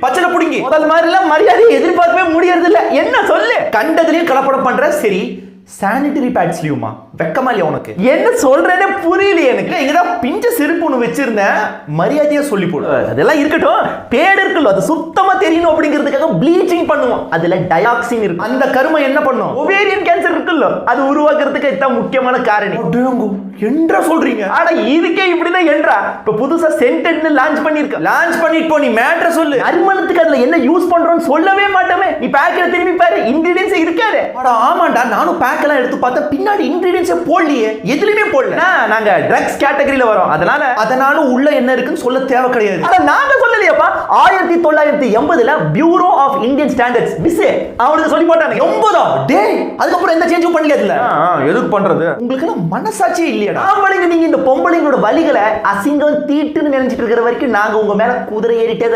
பச்சனை புடிங்கி. முதல் மாதிரி எல்லாம் மரியாதையை எதிர்பார்க்கவே முடியறது இல்ல. என்ன சொல்லு? கண்டதுலயும் கலப்படம் பண்ற. சரி, சானிட்டரி பேட்ஸ்லயுமா? வெக்கமா இல்லையா உனக்கு? என்ன சொல்றேன்னு புரியலையே எனக்கு. இங்கதான் பிஞ்ச செருப்பு ஒண்ணு வச்சிருந்தேன், மரியாதையா சொல்லி போடு. அதெல்லாம் இருக்கட்டும், பேடு இருக்குல்ல, அது சுத்தமா தெரியணும் அப்படிங்கிறதுக்காக ப்ளீச்சிங் பண்ணுவோம். அதுல டயாக்சின் இருக்கு. அந்த கருமை என்ன பண்ணும்? ஓவேரியன் கேன்சர் இருக்குல்ல, அது உருவாக்குறதுக்கு இதுதான் முக்கியமான காரணம். என்றா சொல்றீங்க? ஆனா இதுக்கே இப்படிதான் என்றா. இப்ப புதுசா சென்டென்ட் லான்ச் பண்ணிருக்க. லான்ச் பண்ணிட்டு போ, நீ மேட்டரை சொல்லு. நறுமணத்துக்கு அதுல என்ன யூஸ் பண்றோம்னு சொல்லவே மாட்டோமே. நீ பேக்கெட்ல திரும்பி பாரு, இன்கிரிடியன்ஸ் இருக்காது. அட ஆமாண்டா, நானும் பேக் எல்லாம் எடுத்து பார்த்தா பின்னாடி இன்கிரிடியன்ஸ் போடலையே, எதுலயுமே போடல. நாங்க ட்ரக்ஸ் கேட்டகரியில வரோம், அதனால உள்ள என்ன இருக்குன்னு சொல்ல தேவை கிடையாது. அத நாங்க சொல்லலையாப்பா. 1980ல பியூரோ ஆஃப் இந்தியன் ஸ்டாண்டர்ட்ஸ் பிஸ்ஸே அவனுக்கு சொல்லி போட்டாங்க. 80 டேய், அதுக்கப்புறம் எந்த சேஞ்சும் பண்ணல. இல்ல எதுக்கு பண்றது? உங்களுக்கு எல்லாம் மனசாட்சியே இல்லையாடா? ஆம்பளைங்க, நீங்க இந்த பொம்பளைங்களோட வலிகளை அசிங்கம் தீட்டுன்னு நினைச்சிட்டு இருக்கிற வரைக்கும் நாங்க உங்க மேல குதிரை ஏறிட்டே